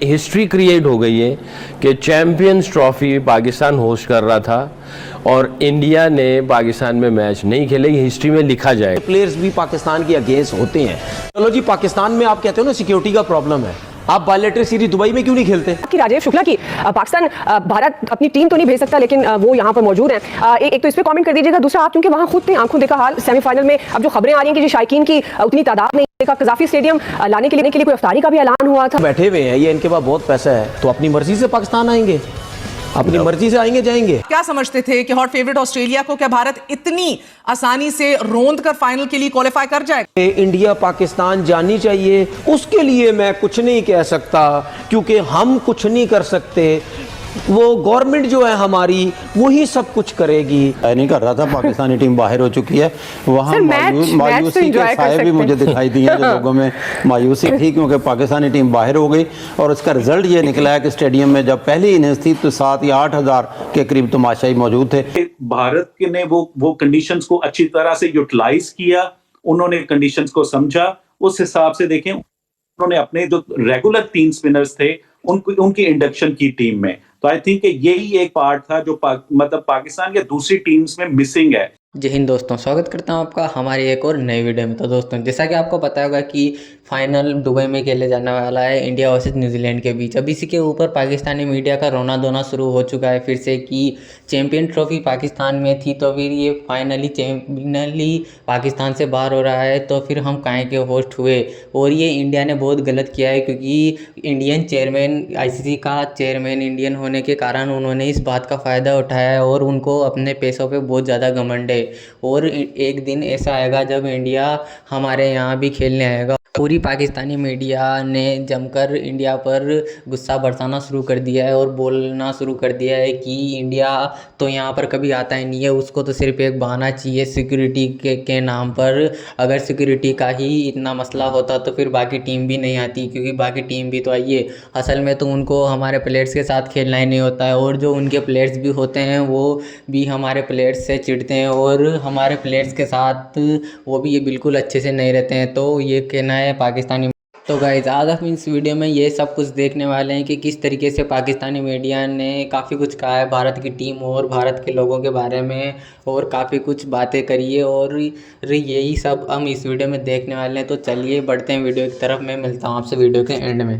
History create हो गई है कि चैम्पियंस ट्रॉफी पाकिस्तान होस्ट कर रहा था और इंडिया ने पाकिस्तान में मैच नहीं खेले, ये हिस्ट्री में लिखा जाए। प्लेयर्स भी पाकिस्तान के अगेंस्ट होते हैं। चलो जी, पाकिस्तान में आप कहते हो ना सिक्योरिटी का प्रॉब्लम है, आप बायलैटरल सीरीज दुबई में क्यों नहीं खेलते? कि राजेश शुक्ला की पाकिस्तान भारत अपनी टीम तो नहीं भेज सकता, लेकिन वो यहाँ पर मौजूद हैं। एक तो इस पे कमेंट कर दीजिएगा, दूसरा आप क्योंकि वहाँ खुद थे, आंखों देखा हाल सेमीफाइनल में अब जो खबरें आ रही हैं कि शायकीन की उतनी तादाद नहीं है, कज़ाफी स्टेडियम लाने के लिए कोई अफ्तारी का भी ऐलान हुआ था। बैठे हुए हैं ये, इनके पास बहुत पैसा है तो अपनी मर्जी से पाकिस्तान आएंगे, अपनी मर्जी से आएंगे जाएंगे। क्या समझते थे कि हॉट फेवरेट ऑस्ट्रेलिया को क्या भारत इतनी आसानी से रोंद कर फाइनल के लिए क्वालिफाई कर जाएगा? इंडिया पाकिस्तान जानी चाहिए, उसके लिए मैं कुछ नहीं कह सकता क्योंकि हम कुछ नहीं कर सकते, वो गवर्नमेंट जो है हमारी वही सब कुछ करेगी। नहीं कर रहा था, पाकिस्तानी टीम बाहर हो चुकी है, वहाँ मायूसी के साए भी मुझे दिखाई दिए जो लोगों में मायूसी थी क्योंकि पाकिस्तानी टीम बाहर हो गई और उसका रिजल्ट ये निकला है कि स्टेडियम में जब पहली इनिंग्स थी तो 7 या 8 हज़ार के करीब तमाशाई मौजूद थे। भारत ने वो कंडीशंस को अच्छी तरह से यूटिलाइज किया, उन्होंने कंडीशंस को समझा, उस हिसाब से देखें उन्होंने अपने जो रेगुलर 3 स्पिनर्स थे उनकी इंडक्शन की टीम में। तो आई थिंक यही एक पार्ट था जो मतलब पाकिस्तान के दूसरी टीम्स में मिसिंग है। जय हिंद दोस्तों, स्वागत करता हूं आपका हमारी एक और नई वीडियो में। तो दोस्तों, जैसा कि आपको पता होगा कि फाइनल दुबई में खेले जाने वाला है इंडिया वर्सेस न्यूजीलैंड के बीच। अब इसी के ऊपर पाकिस्तानी मीडिया का रोना धोना शुरू हो चुका है फिर से कि चैंपियन ट्रॉफी पाकिस्तान में थी तो फिर ये फाइनली पाकिस्तान से बाहर हो रहा है, तो फिर हम काहे के होस्ट हुए। और ये इंडिया ने बहुत गलत किया है क्योंकि इंडियन चेयरमैन, ICC का चेयरमैन इंडियन होने के कारण उन्होंने इस बात का फ़ायदा उठाया है और उनको अपने पैसों पर बहुत ज़्यादा घमंड है। और एक दिन ऐसा आएगा जब इंडिया हमारे यहाँ भी खेलने आएगा। पूरी पाकिस्तानी मीडिया ने जमकर इंडिया पर गुस्सा बरसाना शुरू कर दिया है और बोलना शुरू कर दिया है कि इंडिया तो यहाँ पर कभी आता ही नहीं है, उसको तो सिर्फ एक बहाना चाहिए सिक्योरिटी के नाम पर। अगर सिक्योरिटी का ही इतना मसला होता तो फिर बाकी टीम भी नहीं आती, क्योंकि बाकी टीम भी तो आइए, असल में तो उनको हमारे प्लेयर्स के साथ खेलना ही नहीं होता है। और जो उनके प्लेयर्स भी होते हैं वो भी हमारे प्लेयर्स से चिढ़ते हैं और हमारे प्लेयर्स के साथ वो भी ये बिल्कुल अच्छे से नहीं रहते हैं। तो ये कहना है पाकिस्तानी। तो गाइज, आज हम इस वीडियो में ये सब कुछ देखने वाले हैं कि किस तरीके से पाकिस्तानी मीडिया ने काफ़ी कुछ कहा है भारत की टीम और भारत के लोगों के बारे में, और काफ़ी कुछ बातें करिए और यही सब हम इस वीडियो में देखने वाले हैं। तो चलिए बढ़ते हैं वीडियो की तरफ। मैं मिलता हूँ आपसे वीडियो के एंड में।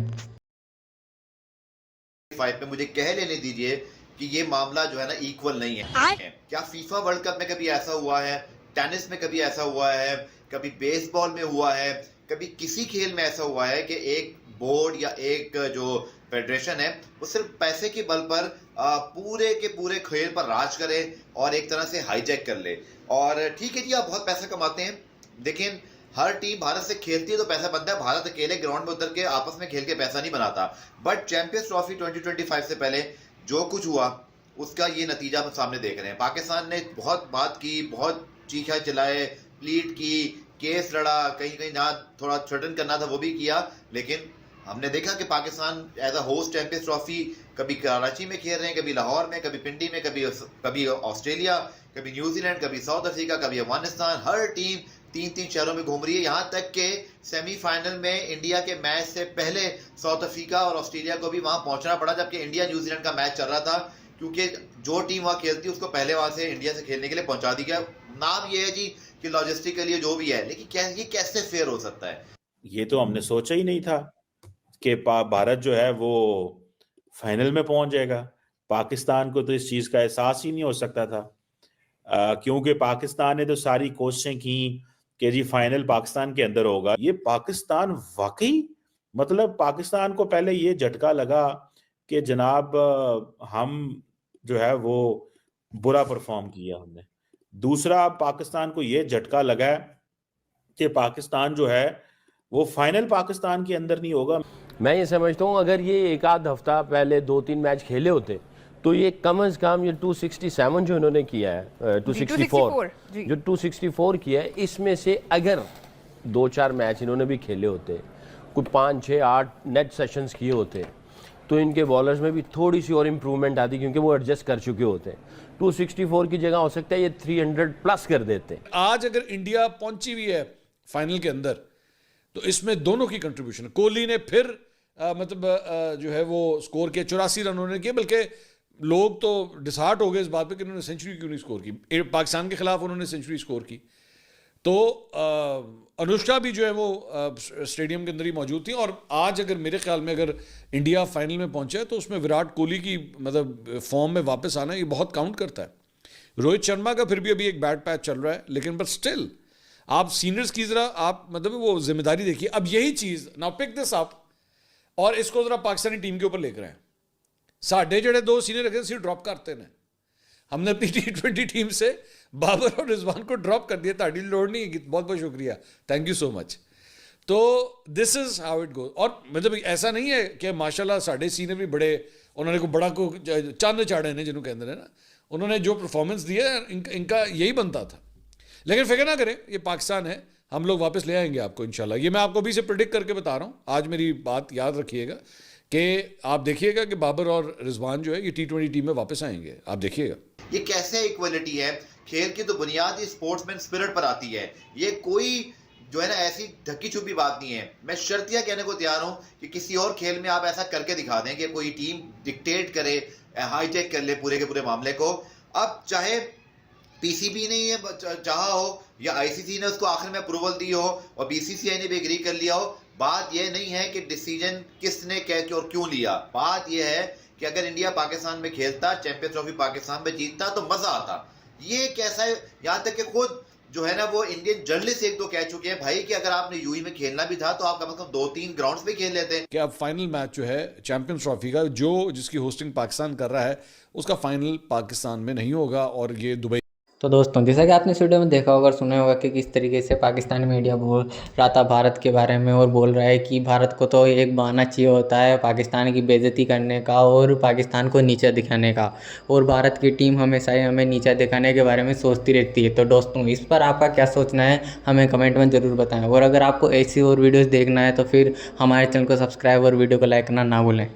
5 पे मुझे कह लेने दीजिए कि ये मामला जो है ना इक्वल नहीं है। क्या फीफा वर्ल्ड कप में कभी ऐसा हुआ है, टेनिस में कभी ऐसा हुआ है, कभी बेसबॉल में हुआ है, कभी किसी खेल में ऐसा हुआ है कि एक बोर्ड या एक जो फेडरेशन है वो सिर्फ पैसे के बल पर पूरे के पूरे खेल पर राज करे और एक तरह से हाईजैक कर ले? और ठीक है जी, आप बहुत पैसा कमाते हैं, लेकिन हर टीम भारत से खेलती है तो पैसा बनता है। भारत अकेले ग्राउंड में उतर के आपस में खेल के पैसा नहीं बनाता। बट चैंपियंस ट्रॉफी 2025 से पहले जो कुछ हुआ उसका ये नतीजा हम सामने देख रहे हैं। पाकिस्तान ने बहुत बात की, बहुत चीखा चिल्लाए, प्लीड की, केस लड़ा, कहीं कहीं जहाँ थोड़ा थ्रेटन करना था वो भी किया, लेकिन हमने देखा कि Pakistan as a host champions trophy कभी कराची में खेल रहे हैं, कभी लाहौर में, कभी पिंडी में, कभी ऑस्ट्रेलिया, कभी न्यूजीलैंड, कभी साउथ अफ्रीका, कभी अफगानिस्तान। हर टीम 3-3 शहरों में घूम रही है। यहाँ तक के सेमीफाइनल में इंडिया के मैच से पहले साउथ अफ्रीका और ऑस्ट्रेलिया को भी वहां पहुंचना पड़ा, जबकि इंडिया न्यूजीलैंड का मैच चल रहा था, क्योंकि जो टीम वहां खेलती है उसको पहले वहां से इंडिया से खेलने के लिए पहुंचा दी गया। नाम ये है जी कि लॉजिस्टिकली जो भी है, लेकिन ये कैसे फेयर हो सकता है? ये तो हमने सोचा ही नहीं था कि भारत जो है वो फाइनल में पहुंच जाएगा। पाकिस्तान को तो इस चीज का एहसास ही नहीं हो सकता था, क्योंकि पाकिस्तान ने तो सारी कोशिशें की कि जी फाइनल पाकिस्तान के अंदर होगा। ये पाकिस्तान वाकई, मतलब पाकिस्तान को पहले ये झटका लगा कि जनाब हम जो है वो बुरा परफॉर्म किया हमने। दूसरा, पाकिस्तान को ये झटका लगा कि पाकिस्तान जो है वो फाइनल पाकिस्तान के अंदर नहीं होगा। मैं ये समझता हूँ अगर ये एक आध हफ्ता पहले 2-3 मैच खेले होते तो ये कम से कम ये 267 जो इन्होंने किया है 264 जो 264 किया है, इसमें से अगर 2-4 मैच इन्होंने भी खेले होते, कोई 5-6-8 नेट सेशंस किए होते, तो इनके बॉलर्स में भी थोड़ी सी और इम्प्रूवमेंट आती, क्योंकि वो एडजस्ट कर चुके होते हैं। 264 की जगह हो सकता है ये 300 प्लस कर देते। आज अगर इंडिया पहुंची हुई है फाइनल के अंदर तो इसमें दोनों की कंट्रीब्यूशन। कोहली ने फिर जो है वो स्कोर किया, 84 रन उन्होंने किए, बल्कि लोग तो डिसहार्ट हो गए इस बात पे कि उन्होंने सेंचुरी क्यों नहीं स्कोर की। पाकिस्तान के खिलाफ उन्होंने सेंचुरी स्कोर की। तो अनुष्का भी जो है वो स्टेडियम के अंदर ही मौजूद थी। और आज अगर मेरे ख्याल में अगर इंडिया फाइनल में पहुंचा है तो उसमें विराट कोहली की मतलब फॉर्म में वापस आना ये बहुत काउंट करता है। रोहित शर्मा का फिर भी अभी एक बैड पैच चल रहा है, लेकिन बट स्टिल आप सीनियर्स की जरा आप मतलब वो जिम्मेदारी देखिए। अब यही चीज़ नाउ पिक दिस अप और इसको जरा पाकिस्तानी टीम के ऊपर लेकर आए। साढ़े जड़े 2 सीनियर रखे सी ड्रॉप करते हैं, हमने अपनी T20 टीम से बाबर और रिजवान को ड्रॉप कर दिया, ताड़ी लोड नहीं है। बहुत बहुत शुक्रिया, थैंक यू सो मच। तो this is how it goes. और मतलब ऐसा नहीं है कि माशाल्लाह साढ़े सीनियर भी बड़े उन्होंने को बड़ा को चंद चाड़े ने जिन्होंने कहते हैं ना, उन्होंने जो परफॉर्मेंस दिया इनका यही बनता था। लेकिन फिक्र ना करें, ये पाकिस्तान है, हम लोग वापस ले आएंगे आपको इंशाल्लाह। ये मैं आपको अभी से प्रेडिक्ट करके बता रहा हूँ। आज मेरी बात याद रखिएगा कि आप देखिएगा कि बाबर और रिजवान जो है ये T20 टीम में वापस आएंगे, आप देखिएगा। ये कैसे इक्वलिटी है? खेल की तो बुनियाद ही स्पोर्ट्समैन स्पिरिट पर आती है। ये कोई जो है ना ऐसी ढकी छुपी बात नहीं है। मैं शर्तिया कहने को तैयार हूं कि किसी और खेल में आप ऐसा करके दिखा दें कि कोई टीम डिक्टेट करे, हाईटेक कर ले पूरे के पूरे मामले को। अब चाहे पीसीबी ने ये चाहा हो या आईसीसी ने उसको आखिर में अप्रूवल दी हो और बीसीसीआई ने भी एग्री कर लिया हो, बात यह नहीं है कि डिसीजन किसने क्या और क्यों लिया। बात यह है कि अगर इंडिया पाकिस्तान में खेलता, चैंपियंस ट्रॉफी पाकिस्तान में जीतता तो मजा आता। ये कैसा है, यहाँ तक कि खुद जो है ना वो इंडियन जर्नलिस्ट एक दो कह चुके हैं भाई कि अगर आपने यूई में खेलना भी था तो आप कम से कम 2-3 ग्राउंड्स पे खेल लेते हैं। कि अब फाइनल मैच जो है चैंपियंस ट्रॉफी का जो जिसकी होस्टिंग पाकिस्तान कर रहा है उसका फाइनल पाकिस्तान में नहीं होगा और ये दुबई। तो दोस्तों जैसा कि आपने इस वीडियो में देखा होगा, सुना होगा कि किस तरीके से पाकिस्तानी मीडिया बोल रहा था भारत के बारे में और बोल रहा है कि भारत को तो एक बहाना चाहिए होता है पाकिस्तान की बेइज्जती करने का और पाकिस्तान को नीचा दिखाने का, और भारत की टीम हमेशा ही हमें नीचा दिखाने के बारे में सोचती रहती है। तो दोस्तों इस पर आपका क्या सोचना है हमें कमेंट में ज़रूर बताएं। और अगर आपको ऐसी और वीडियोज़ देखना है तो फिर हमारे चैनल को सब्सक्राइब और वीडियो को लाइक करना ना भूलें।